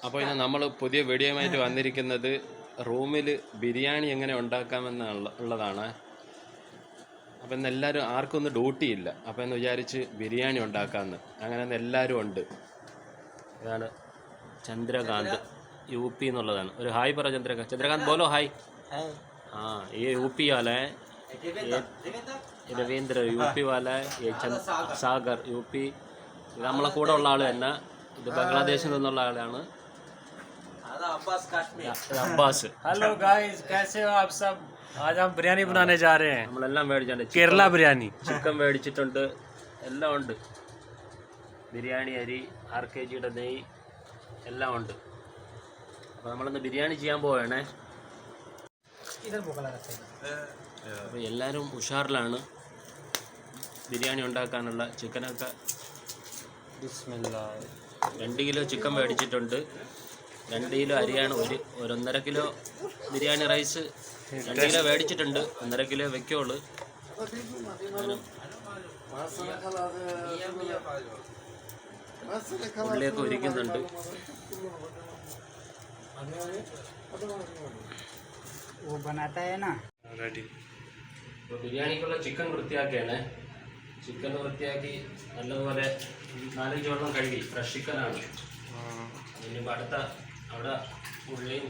അപ്പോൾ ഇന്ന് നമ്മൾ പുതിയ വീഡിയോയുമായിട്ട് വന്നിരിക്കുന്നത് റൂമിൽ ബിരിയാണി എങ്ങനെ ഉണ്ടാക്കാമെന്നുള്ളതാണ്. അപ്പോൾ ഇന്ന് എല്ലാവരും ആർക്കൊന്നും ഡ്യൂട്ടി ഇല്ല, അപ്പോൾ എന്ന് വിചാരിച്ച് ബിരിയാണി ഉണ്ടാക്കാമെന്ന്. അങ്ങനെ ഇന്ന് എല്ലാവരും ഉണ്ട്. ഇതാണ് ചന്ദ്രകാന്ത്, UP എന്നുള്ളതാണ്. ഒരു ഹായ് പറ ചന്ദ്രകാന്ത്. ചന്ദ്രകാന്ത് ബോലോ ഹായ്. ये UP वाला है, ये രവീന്ദ്ര UP वाला है, ये സാഗർ UP. ഇത് നമ്മളെ കൂടെ ഉള്ള ആൾ തന്നെ. ഇത് ബംഗ്ലാദേശിൽ നിന്നുള്ള ആളാണ്, अब्बास. हेलो गाइस, कैसे हो आप सब? आज हम बिरयानी बनाने जा रहे हैं. നമ്മളെല്ലാം മേടിച്ചിട്ടുണ്ട്. കേരള ബിരിയാണി, ചിക്കൻ മേടിച്ചിട്ടുണ്ട്, എല്ലാം ഉണ്ട്. ബിരിയാണി അരി, 6 kg നെയ്യ് എല്ലാം ഉണ്ട്. അപ്പോൾ നമ്മളിന്ന് ബിരിയാണി ചെയ്യാൻ പോവുകയാണേ. അപ്പോൾ എല്ലാവരും ഉഷാറിലാണ് ബിരിയാണി ഉണ്ടാക്കാനുള്ള. ചിക്കനൊക്കെ 2 കിലോ ചിക്കൻ മേടിച്ചിട്ടുണ്ട്, 2 കിലോ അരിയാണ്. 1.5 കിലോ ബിരിയാണി റൈസ് 2 കിലോ മേടിച്ചിട്ടുണ്ട്, 1.5 കിലോ വെക്കുള്ളൂ. ഉള്ളിയൊക്കെ ഒരുക്കുന്നുണ്ട്. ബിരിയാണിക്കുള്ള ചിക്കൻ വൃത്തിയാക്കിയാണ്. ചിക്കൻ വൃത്തിയാക്കി നല്ലതുപോലെ 4-5 വെള്ളം കഴുകി. ഫ്രഷ് ചിക്കനാണ്. ഇനിയിപ്പോൾ അടുത്ത അവിടെ ഉള്ളിയും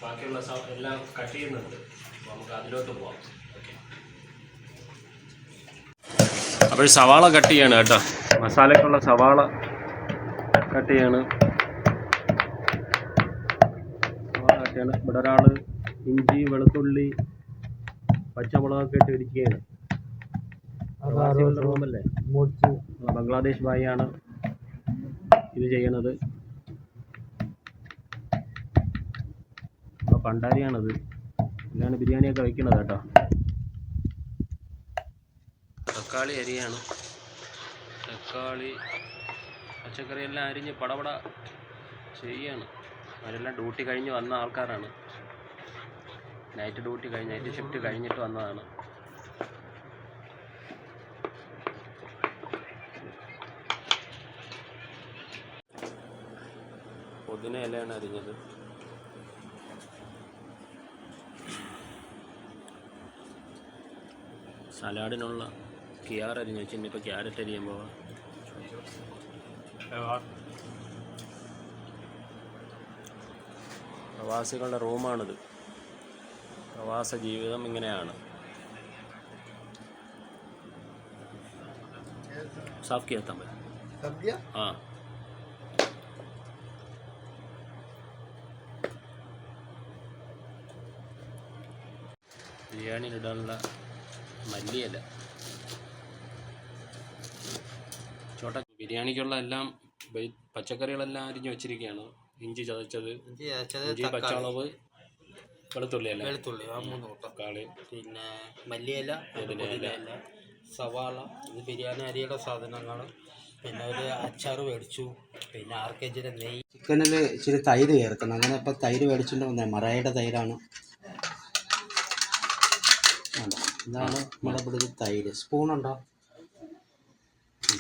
ബാക്കിയുള്ള എല്ലാം കട്ട് ചെയ്യുന്നുണ്ട്. അപ്പോൾ നമുക്ക് അതിലോട്ട് പോവാം. ഓക്കെ, അപ്പോൾ സവാള കട്ട് ചെയ്യാണ് കേട്ടോ. മസാലയ്ക്കുള്ള സവാള കട്ട് ചെയ്യാണ്. ഇവിടെ ഒരാൾ ഇഞ്ചി, വെളുത്തുള്ളി, പച്ചമുളകൊക്കെ ഇട്ട് ഇരിക്കുകയാണ്. പ്രവാസികളുടെ റൂമല്ലേ, ബംഗ്ലാദേശ് ഭായിയാണ് ഇത് ചെയ്യണത്. പണ്ടാരിയാണത്. ഇതിലാണ് ബിരിയാണിയൊക്കെ വയ്ക്കുന്നത് കേട്ടോ. തക്കാളി അരിയാണ്. തക്കാളി, പച്ചക്കറി എല്ലാം അരിഞ്ഞ് പടപട ചെയ്യാണ്. അവരെല്ലാം ഡ്യൂട്ടി കഴിഞ്ഞ് വന്ന ആൾക്കാരാണ്. നൈറ്റ് ഷിഫ്റ്റ് കഴിഞ്ഞിട്ട് വന്നതാണ്. പുതിന ഇലയാണ് അരിഞ്ഞത്. സലാഡിനുള്ള കിയാർ അരിഞ്ഞ് വെച്ച് ഇനിയിപ്പോൾ ക്യാരറ്റ് അരിയാൻ പോവാം. പ്രവാസികളുടെ റൂമാണിത്. പ്രവാസ ജീവിതം ഇങ്ങനെയാണ്. സാഫ് കിയാ था मैं. हाँ, ബിരിയാണിയിലിടാനുള്ള മല്ലിയില. ചോട്ട ബിരിയാണിക്കുള്ള എല്ലാം പച്ചക്കറികളെല്ലാം അരിഞ്ഞ് വെച്ചിരിക്കുകയാണ്. ഇഞ്ചി ചതച്ചത്, ഇഞ്ചി, പച്ചമുളക്, വെളുത്തുള്ളി, 3 തക്കാളി, പിന്നെ മല്ലിയില, പുതിന, സവാള, ഇത് ബിരിയാണി അരിയുടെ സാധനങ്ങൾ. പിന്നെ ഒരു അച്ചാർ മേടിച്ചു. പിന്നെ 6 kg നെയ്യ്. ചിക്കനിൽ ഇച്ചിരി തൈര് ചേർക്കണം. അങ്ങനെ ഇപ്പോൾ തൈര് മേടിച്ചിട്ട് വന്നേ, മറയുടെ തൈരാണ്. ഇതാണ് നമ്മുടെ ഇവിടെ തൈര്. സ്പൂണുണ്ടോ?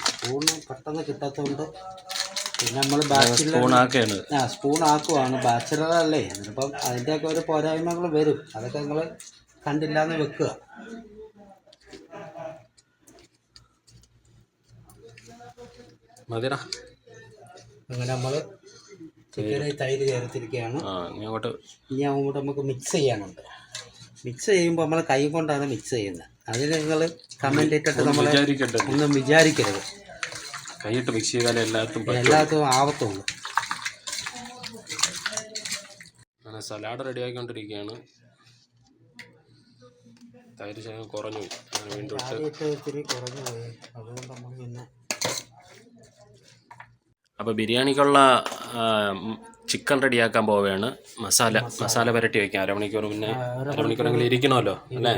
സ്പൂണ് പെട്ടെന്ന് കിട്ടാത്തതുകൊണ്ട് പിന്നെ നമ്മൾ സ്പൂൺ ആക്കുവാണ്. ബാച്ചിലറല്ലേ, അപ്പം അതിൻ്റെയൊക്കെ ഒരു പോരായ്മകൾ വരും. അതൊക്കെ നിങ്ങൾ കണ്ടില്ലാന്ന് വെക്കുക. അങ്ങനെ നമ്മൾ ചിക്കനിൽ തൈര് ചേർത്തിരിക്കുകയാണ്. ഇനി അങ്ങോട്ട് നമുക്ക് മിക്സ് ചെയ്യാനുണ്ട്. മിക്സ് ചെയ്യുമ്പോൾ നമ്മൾ കൈ കൊണ്ടാണ് മിക്സ് ചെയ്യുന്നത്. അതിൽ നിങ്ങൾ കമൻ്റ് ഇട്ടിട്ട് നമ്മൾ ഒന്നും വിചാരിക്കരുത്. കൈയിട്ട് മിക്സ് ചെയ്താലേ എല്ലാത്തും ആവത്തുള്ളൂ. അങ്ങനെ സലാഡ് റെഡി ആക്കിക്കൊണ്ടിരിക്കുകയാണ്. തൈര് ശേഷം കുറഞ്ഞു, വീണ്ടും ഇത്തിരി കുറഞ്ഞു പോയി. അതുകൊണ്ട് നമ്മൾ പിന്നെ അപ്പോൾ ബിരിയാണിക്കുള്ള ചിക്കൻ റെഡിയാക്കാൻ പോവുകയാണ്. മസാല പുരട്ടി വയ്ക്കാം. അരമണിക്കൂറെങ്കിലും ഇരിക്കണമല്ലോ അല്ലേ.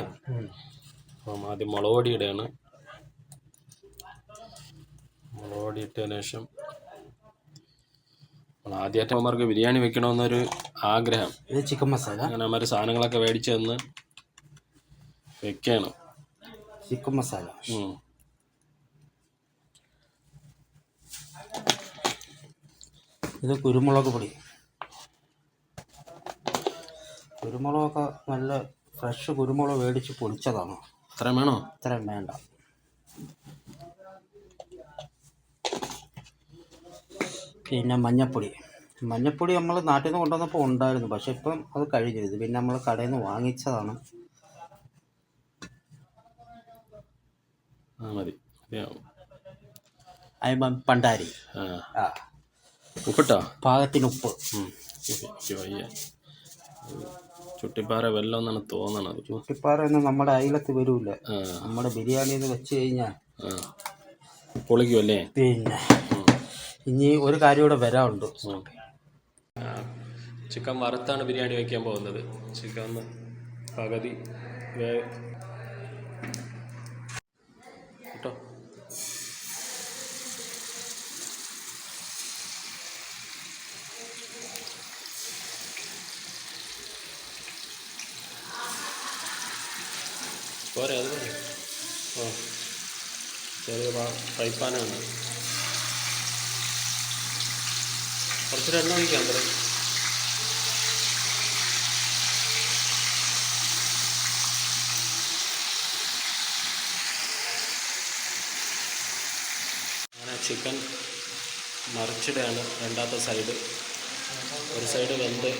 അപ്പം ആദ്യം മുളക് പൊടി ഇടുകയാണ്. മുളക് പൊടി ഇട്ടതിന് ശേഷം ആദ്യമായിട്ട് അവന്മാർക്ക് ബിരിയാണി വെക്കണമെന്നൊരു ആഗ്രഹം. ചിക്കൻ മസാല അങ്ങനെ അവന്മാർ സാധനങ്ങളൊക്കെ മേടിച്ച് തന്ന് വെക്കുകയാണ്. ചിക്കൻ മസാല, ഇത് കുരുമുളക് പൊടി, കുരുമുളകൊക്കെ നല്ല ഫ്രഷ് കുരുമുളക് മേടിച്ച് പൊടിച്ചതാണ്. അത്രയും വേണോ? ഇത്രയും വേണ്ട. പിന്നെ മഞ്ഞപ്പൊടി നമ്മൾ നാട്ടിൽ നിന്ന് കൊണ്ടുവന്നപ്പോൾ ഉണ്ടായിരുന്നു, പക്ഷെ ഇപ്പം അത് കഴിഞ്ഞിരുന്നു. പിന്നെ നമ്മൾ കടയിൽ നിന്ന് വാങ്ങിച്ചതാണ്. മതി. പണ്ടാരി. ഉപ്പിട്ടോ? പാകത്തിന് ഉപ്പ്. ചുട്ടിപ്പാറ വെള്ളം എന്നാണ് തോന്നണത്. ചുട്ടിപ്പാറ ഒന്നും നമ്മുടെ അയലത്ത് വരൂല. നമ്മുടെ ബിരിയാണിയിൽ വെച്ച് കഴിഞ്ഞാൽ പൊളിക്കുമല്ലേ? പിന്നെ ഇനി ഒരു കാര്യം കൂടെ വരാറുണ്ട്. ചിക്കൻ വറുത്താണ് ബിരിയാണി വയ്ക്കാൻ പോകുന്നത്. ചിക്കൻ ഒന്ന് പകുതി കേട്ടോ. പോരെ, അത് പോരെ. ചെറിയ ഫ്രൈ പാനാണ്. കുറച്ചൊരു എണ്ണ ഒഴിക്കാം. പറയും അങ്ങനെ ചിക്കൻ മറിച്ചിടുകയാണ്. രണ്ടാമത്തെ സൈഡ്, ഒരു സൈഡ് വെന്ത്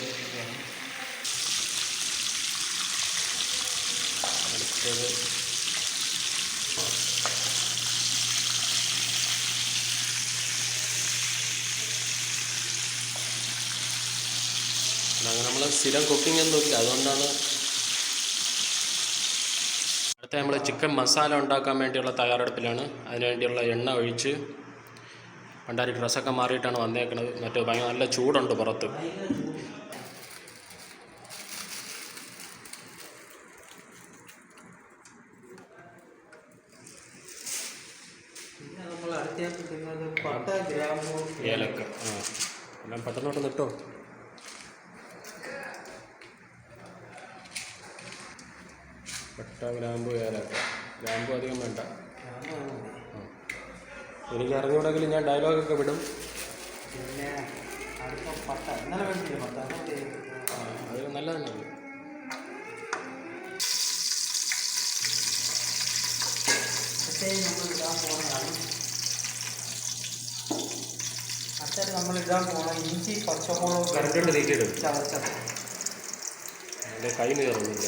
അടുത്തത് അങ്ങനെ നമ്മൾ സ്ഥിരം കുക്കിംഗ് ഒന്നുമില്ല, അതുകൊണ്ടാണ്. അടുത്ത നമ്മൾ ചിക്കൻ മസാല ഉണ്ടാക്കാൻ വേണ്ടിയുള്ള തയ്യാറെടുപ്പിലാണ്. അതിനുവേണ്ടിയുള്ള എണ്ണ ഒഴിച്ച് പണ്ടാരി ഡ്രസ്സൊക്കെ മാറിയിട്ടാണ് വന്നേക്കുന്നത്. മറ്റേ ഭയങ്കര നല്ല ചൂടുണ്ട് പുറത്ത്. ഏലക്ക എല്ലാം പെട്ടെന്നോട്ട് നിട്ടോ. പട്ട, ഗ്രാമ്പു, ഏലക്ക. ഗ്രാമ്പു അധികം വേണ്ട. എനിക്ക് അറിഞ്ഞുകൂടെങ്കിലും ഞാൻ ഡയലോഗൊക്കെ വിടും. പിന്നെ അത് നല്ലതന്നെ. നമ്മളിടാൻ പോണ ഇഞ്ചി പച്ചമുളക് കറക്റ്റ് തീറ്റിടും. ചതച്ചത് അതിൻ്റെ കൈ നീറുന്നില്ല.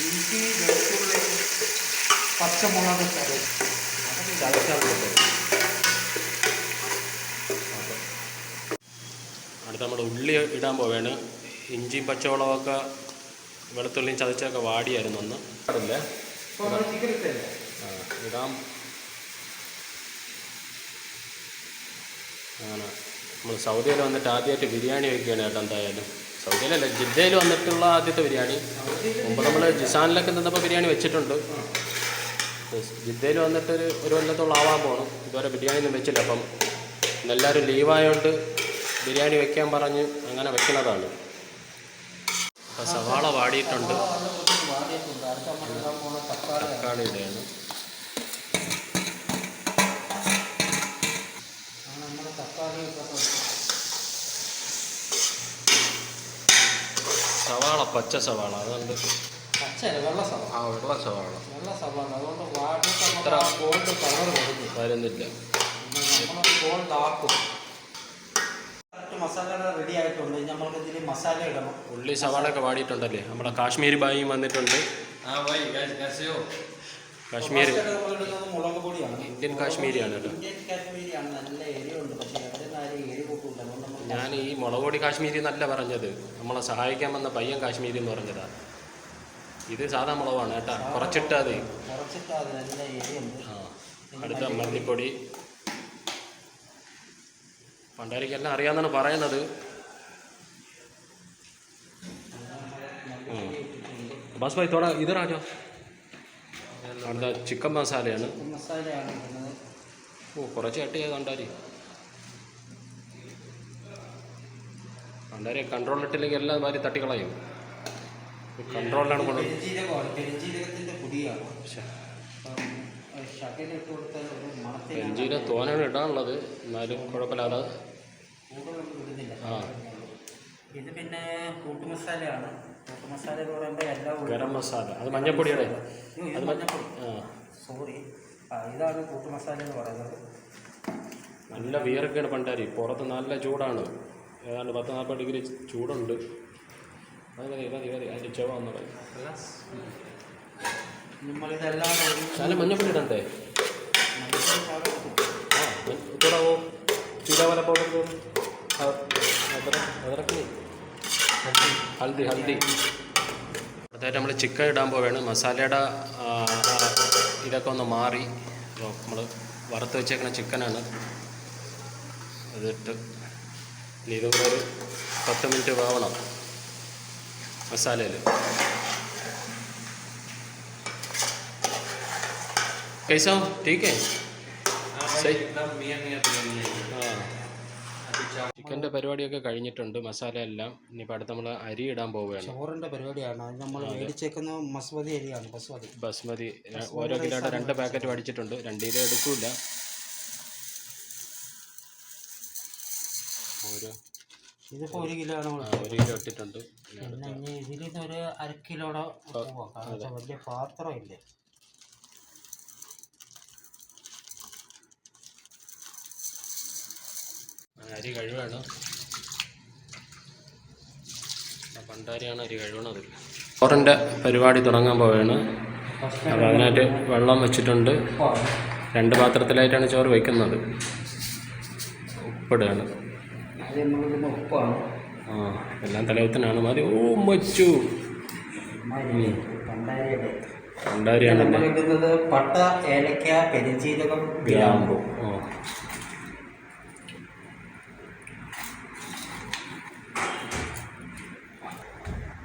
ഇഞ്ചി, വെളുത്തുള്ളി, പച്ചമുളക് ചതച്ചാൽ അടുത്ത നമ്മൾ ഉള്ളി ഇടാൻ പോവുകയാണ്. ഇഞ്ചിയും പച്ചമുളകൊക്കെ വെളുത്തുള്ളിയും ചതച്ചൊക്കെ വാടിയായിരുന്നു. ഒന്ന് ഇടാം. അങ്ങനെ നമ്മൾ സൗദിയിൽ വന്നിട്ട് ആദ്യമായിട്ട് ബിരിയാണി വയ്ക്കുകയാണ് കേട്ടോ. എന്തായാലും സൗദിയിലല്ല, ജിദ്ദയിൽ വന്നിട്ടുള്ള ആദ്യത്തെ ബിരിയാണി. മുമ്പ് നമ്മൾ ജിസാനിലൊക്കെ നിന്നപ്പോൾ ബിരിയാണി വെച്ചിട്ടുണ്ട്. ജിദ്ദയിൽ വന്നിട്ട് ഒരു കൊല്ലത്തോളം ആവാൻ പോകണം. ഇതുവരെ ബിരിയാണി ഒന്നും വെച്ചില്ല. അപ്പം എല്ലാവരും ലീവായതുകൊണ്ട് ബിരിയാണി വെക്കാൻ പറഞ്ഞ് അങ്ങനെ വെക്കുന്നതാണ്. അപ്പം സവാള വാടിയിട്ടുണ്ട്. തക്കാളിയുടെയാണ്. സവാള പച്ച സവാള, അതുകൊണ്ട് വെള്ള സവാള. വെള്ള സവാള. അതുകൊണ്ട് വാടിയിട്ട് ഗോൾഡ് കളർ വരുന്നില്ല. ഗോൾഡ് ആക്കും. മസാല റെഡി ആയിട്ടുണ്ട്. നമ്മൾക്ക് ഇതിൽ മസാല ഇടണം. ഉള്ളി സവാളൊക്കെ വാടിയിട്ടുണ്ടല്ലേ. നമ്മുടെ കാശ്മീരി ബായും വന്നിട്ടുണ്ട്. കാശ്മീരി മുളക് പൊടിയാണ്. ഇന്ത്യൻ കാശ്മീരിയാണ് കേട്ടോ. ഇന്ത്യൻ കാശ്മീരിയാണ്. നല്ല എരിവുണ്ട്. പക്ഷേ എവിടെ ആരും എരി കൂട്ടില്ല. ഞാൻ ഈ മുളക് പൊടി കാശ്മീരി എന്നല്ല പറഞ്ഞത്. നമ്മളെ സഹായിക്കാൻ വന്ന പയ്യൻ കാശ്മീരി എന്ന് പറഞ്ഞതാണ്. ഇത് സാധാ മുളകാണ് കേട്ടോ. കുറച്ചിട്ടാൽ മതി. നല്ല എരിവുണ്ട്. അടുത്ത മല്ലിപ്പൊടി. പണ്ടാരിക്കെല്ലാം അറിയാമെന്നാണ് പറയുന്നത്. ബസ് ഭായ് തോടാ ഇതർ ആജോ. അടുത്ത ചിക്കൻ മസാലയാണ്. കുറച്ച് കട്ട് ചെയ്ത് കണ്ടാരി. കണ്ടാരി കൺട്രോളിലിട്ടില്ലെങ്കിൽ എല്ലാം മാതിരി തട്ടിക്കളയും. കൺട്രോളിലാണ് കൊണ്ടുപോകുന്നത്. ചിക്കൻ ഇട്ട് കൊടുത്ത ഒരു മണത്തിൽ പെരിഞ്ചീരം തോനാണ് ഇടാനുള്ളത്, എന്നാലും കുഴപ്പമില്ലാതെ. കൂടുതലൊന്നും ഇടുന്നില്ല. ആ, ഇത് പിന്നെ കൂട്ടുമസാലയാണ്. കൂട്ടുമസാല എന്ന് പറയുമ്പോൾ എല്ലാം ഗരം മസാല, അത് മഞ്ഞപ്പൊടിയുടെ. ഇത് മഞ്ഞപ്പൊടി, ആ, സോറി. ഇതാണ് കൂട്ടുമസാല എന്ന് പറയുന്നത്. നല്ല വിയർക്കാണ് പണ്ടാരി. പുറത്ത് നല്ല ചൂടാണ്, ഏതാണ്ട് 10-40 ഡിഗ്രി ചൂടുണ്ട്. അത് മതി മതി മതി, അതിൻ്റെ ചുവ വന്നു പറയും. നമ്മളിതെല്ലാം നല്ല മഞ്ഞപ്പൊടി ഇടണ്ടേ? ആ, കൂടാവോ? ചീരാവല പൗഡർ, അതിറക്കി ഹൽദി ഹൽദി. അടുത്തായിട്ട് നമ്മൾ ചിക്കൻ ഇടാൻ പോവുകയാണ്. മസാലയുടെ ഇതൊക്കെ ഒന്ന് മാറി. നമ്മൾ വറുത്ത് വെച്ചേക്കുന്ന ചിക്കനാണ്. അതിട്ട് ഇതും ഒരു 10 മിനിറ്റ് വേവണം മസാലയിൽ. कैसा हो? ठीक है, सही. ചിക്കൻ്റെ പരിപാടിയൊക്കെ കഴിഞ്ഞിട്ടുണ്ട്, മസാല എല്ലാം. ഇനിയിപ്പോൾ അടുത്ത് നമ്മൾ അരി ഇടാൻ പോവുകയാണ്. ചോറിൻ്റെ പരിപാടിയാണ്. അത് നമ്മൾ മേടിച്ചേക്കുന്ന ബസ്മതി അരിയാണ്. ബസ്മതി ഓരോ കിലോയുടെ 2 പാക്കറ്റ് മേടിച്ചിട്ടുണ്ട്. 2 കിലോ എടുക്കില്ല. ഇതിപ്പോൾ 1 കിലോ ആണ്. 1 കിലോ ഇട്ടിട്ടുണ്ട്. പിന്നെ ഇനി ഇതിൽ നിന്നൊരു 1/2 കിലോയുടെ പോവാം. കാരണം വലിയ പാത്രം ഇല്ലേ. അരി കഴിവാണ്. പണ്ടാരിയാണ് അരി കഴിവണത്. ചോറിൻ്റെ പരിപാടി തുടങ്ങാൻ പോവുകയാണ്. അപ്പോൾ അതിനായിട്ട് വെള്ളം വെച്ചിട്ടുണ്ട്. 2 പാത്രത്തിലായിട്ടാണ് ചോറ് വയ്ക്കുന്നത്. ഉപ്പിടുകയാണ്. ഉപ്പാണ്. ആ, എല്ലാം തലവത്തിനാണ്. മതി. ഓ മച്ചു പണ്ടാരിയാണ്. പട്ട, ഏലക്ക, പെരിഞ്ചീരകം, ഗ്രാമ്പു. ഓ,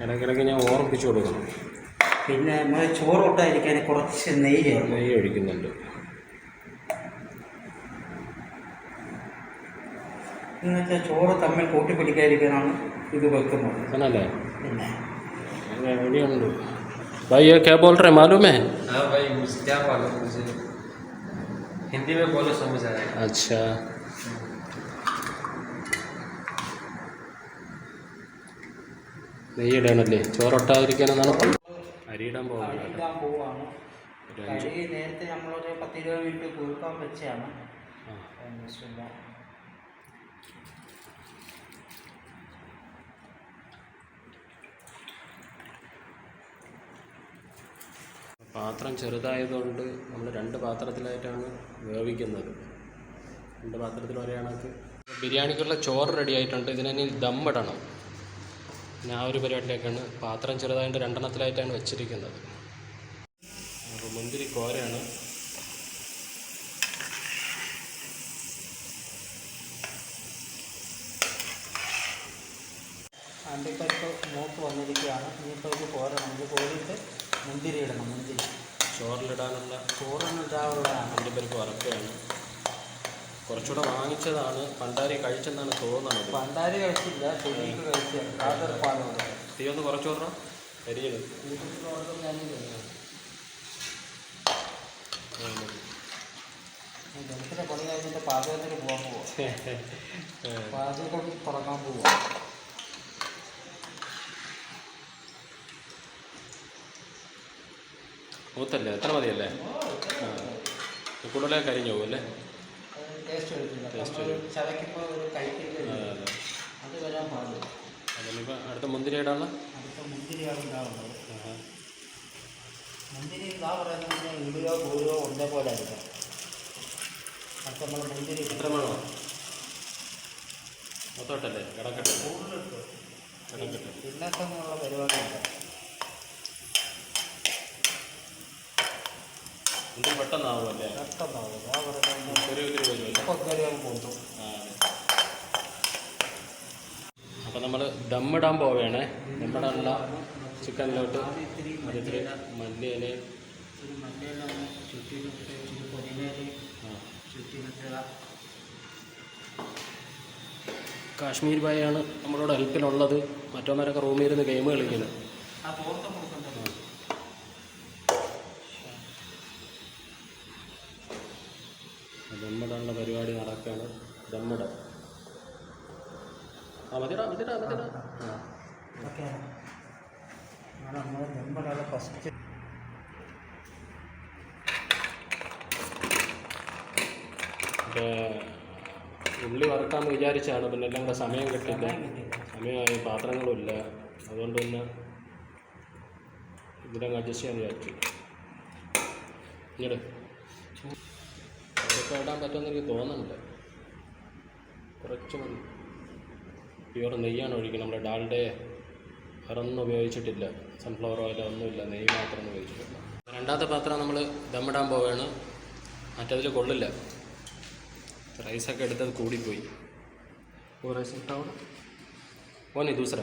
ഇടയ്ക്കിടയ്ക്ക് ഞാൻ ഓർമ്മിപ്പിച്ചു കൊടുക്കണം. പിന്നെ നമ്മൾ ചോറൊട്ടായിരിക്കാൻ കുറച്ച് നെയ്യ് ഒഴിക്കുന്നുണ്ട്. എന്നുവെച്ചാൽ ചോറ് തമ്മിൽ കൂട്ടിപ്പിടിക്കാതിരിക്കാനാണ് ഇത് വെക്കുന്നത്. ആണല്ലേ? പിന്നെ റെഡിയുണ്ട്. भाई ये क्या बोल रहे मालूम है? हाँ भाई, मुझे क्या मालूम, मुझे हिंदी में बोलो समझ आएगा. अच्छा, നെയ്യിടാനല്ലേ? ചോറൊട്ടാതിരിക്കാനെന്നാണ്. അരിയിടാൻ പോവാണ്. നേരത്തെ നമ്മളൊരു 10-20 മിനിറ്റ് കുറുക്കാൻ വെച്ചാണ്. പാത്രം ചെറുതായതുകൊണ്ട് നമ്മൾ 2 പാത്രത്തിലായിട്ടാണ് വേവിക്കുന്നത്. 2 പാത്രത്തിൽ ഒരേ കണക്ക്. ബിരിയാണിക്കുള്ള ചോറ് റെഡി ആയിട്ടുണ്ട്. ഇതിനി ദമ്മിടണം. ഞാൻ ഒരു പരിപാടിയിലേക്കാണ്. പാത്രം ചെറുതായിട്ട് 2 എണ്ണത്തിലായിട്ടാണ് വെച്ചിരിക്കുന്നത്. അപ്പോൾ മുന്തിരി കോരയാണ്. അണ്ടിപ്പരിപ്പ് മൂത്ത് വന്നിരിക്കുകയാണ്. ഇനിയിപ്പോൾ ഇത് കോരണം. ഇത് കോരിയിട്ട് മുന്തിരി ഇടണം. മുന്തിരി ചോറിലിടാനുള്ള ചോറിനിടാനുള്ളതാണ്. അണ്ടിപ്പരിപ്പ് വറക്കുകയാണ്. കുറച്ചുകൂടെ വാങ്ങിച്ചതാണ്. പണ്ടാരി കഴിച്ചെന്നാണ് തോന്നുന്നത്. പണ്ടാരി കഴിച്ചില്ല, ചെടിക്ക് കഴിച്ച യാതൊരു പാടുണ്ട്. തീ ഒന്ന് കുറച്ച് പറഞ്ഞോ. കരിയത് ജനത്തിൻ്റെ പണി കഴിഞ്ഞിട്ട് പാചകത്തിന് പോകാൻ പോവാം. പാചകം തുടങ്ങാൻ പോവാം. മൂത്തല്ലേ? എത്ര മതിയല്ലേ? കൂടുതലേ കരിഞ്ഞു പോകും അല്ലേ? ടേസ്റ്റ് എടുക്കില്ല. ചതയ്ക്കുമ്പോൾ ഒരു കഴിക്കില്ല. അത് വരാൻ പാടില്ല. അതിനിപ്പോൾ അടുത്ത മുന്തിരി ഇടാനുള്ള അടുത്ത മുന്തിരിയാണ് ഉണ്ടാവുന്നത്. മുന്തിരി എന്താ പറയുന്നത്? ഇടുകയോ കൂരുകയോ ഒന്നേപോലെ ആയിരിക്കും. അപ്പം നമ്മൾ മുന്തിരി എത്ര വേണോ? മൊത്തോട്ടല്ലേ? കിടക്കട്ടെ. കൂടുതലിട്ട് കിടക്കട്ടെ. പിന്നൊക്കെയുള്ള പരിപാടിയുണ്ട്. ഇത് പെട്ടെന്നാവുമല്ലേ? പെട്ടെന്നാവും. ആ പറയുന്നത് വരുമല്ലേ? ഇപ്പോൾ കയറിയാൽ പോകുന്നു. അപ്പോൾ നമ്മൾ ദമ്മിടാൻ പോവുകയാണേ. ദമ്മിടാനുള്ള ചിക്കനിലോട്ട് ഇത്തിരി മല്ലിയില, ചുറ്റിയിട്ട് പൊതിനയില ചുറ്റിയിട്ട്. കാശ്മീർ ബായാണ് നമ്മളോട് ഹെൽപ്പിനുള്ളത്. മറ്റവന്മാരൊക്കെ റൂമിൽ ഇരുന്ന് ഗെയിം കളിക്കുന്നത്. ആ തോർത്ത് കൊടുക്കണ്ടോ? ദമ്മിടാനുള്ള പരിപാടി നടക്കുകയാണ്. ദമ്മിട മതിടാ ഓക്കെ നമ്മൾ ദമ്മിടാനുള്ള ഫസ്റ്റ് ഉള്ളി വറുക്കാമെന്ന് വിചാരിച്ചാണ്, പിന്നെ എല്ലാം കൂടെ സമയം കിട്ടില്ല, സമയമായി, പാത്രങ്ങളുമില്ല. അതുകൊണ്ട് പിന്നെ ഇതിലങ്ങ് അഡ്ജസ്റ്റ് ചെയ്യാൻ വിചാരിച്ചു. ഇങ്ങോട്ട് അതൊക്കെ ഇടാൻ പറ്റുമെന്ന് എനിക്ക് തോന്നുന്നില്ല. കുറച്ച് മതി. പ്യുവർ നെയ്യാണ് ഒഴിക്കുന്നത്. നമ്മുടെ ഡാൽഡേ വേറൊന്നും ഉപയോഗിച്ചിട്ടില്ല, സൺഫ്ലവർ ഓയിലോ ഒന്നുമില്ല, നെയ്യ് മാത്രം ഉപയോഗിച്ചിട്ടില്ല. രണ്ടാമത്തെ പാത്രം നമ്മൾ ദമ്മിടാൻ പോവുകയാണ്. മറ്റതിൽ കൊള്ളില്ല, റൈസൊക്കെ എടുത്തത് കൂടിപ്പോയി. ഓ റൈസ് ഇട്ടാവും ഓനെ ദൂസര.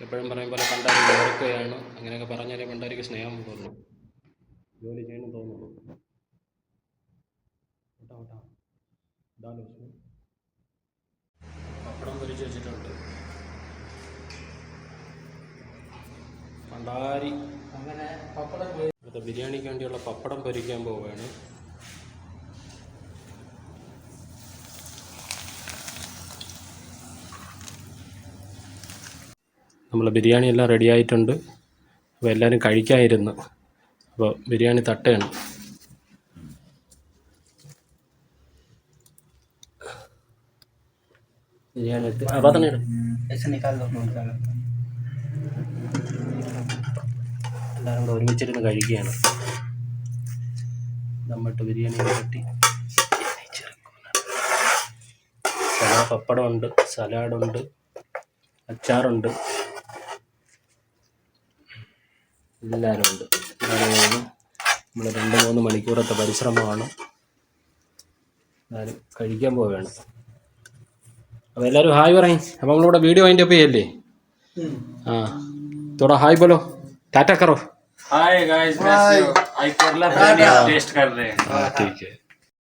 എപ്പോഴും പറയും പോലെ പണ്ടാരിക്ക് ഓർക്കുകയാണ്, അങ്ങനെയൊക്കെ പറഞ്ഞാലേ പണ്ടാരിക്ക് സ്നേഹം തോന്നുന്നു, ജോലി ചെയ്യണം തോന്നുന്നു. പപ്പടം പൊരിച്ച് വെച്ചിട്ടുണ്ട്. പണ്ടാരി അങ്ങനെ പപ്പടം അടുത്ത ബിരിയാണിക്ക് വേണ്ടിയുള്ള പപ്പടം പൊരിക്കാൻ പോവുകയാണ്. നമ്മൾ ബിരിയാണി എല്ലാം റെഡി ആയിട്ടുണ്ട്. അപ്പോൾ എല്ലാവരും കഴിക്കാതിരുന്നു. അപ്പോൾ ബിരിയാണി തട്ടയാണ്. ബിരിയാണി എടുത്ത് അപ്പോൾ തന്നെ ഇടും. എല്ലാവരും കൂടെ ഒരുമിച്ചിരുന്ന് കഴിക്കുകയാണ്. നമ്മട്ട് ബിരിയാണി കട്ടി പപ്പടമുണ്ട്, സലാഡുണ്ട്, അച്ചാറുണ്ട്, എല്ലാവരും ഉണ്ട്. നമ്മൾ 2-3 മണിക്കൂറത്തെ പരിശ്രമമാണ്. എല്ലാവരും കഴിക്കാൻ പോവുകയാണ്. അപ്പോൾ എല്ലാവരും ഹായ് പറയും. അപ്പോൾ നമ്മളിവിടെ വീഡിയോ അതിൻ്റെ ഒപ്പം ചെയ്യല്ലേ? थोड़ा हाय बोलो, टाटा करो. हाय गाइस, आई केरला टेस्ट कर रहे हैं. ठीक है.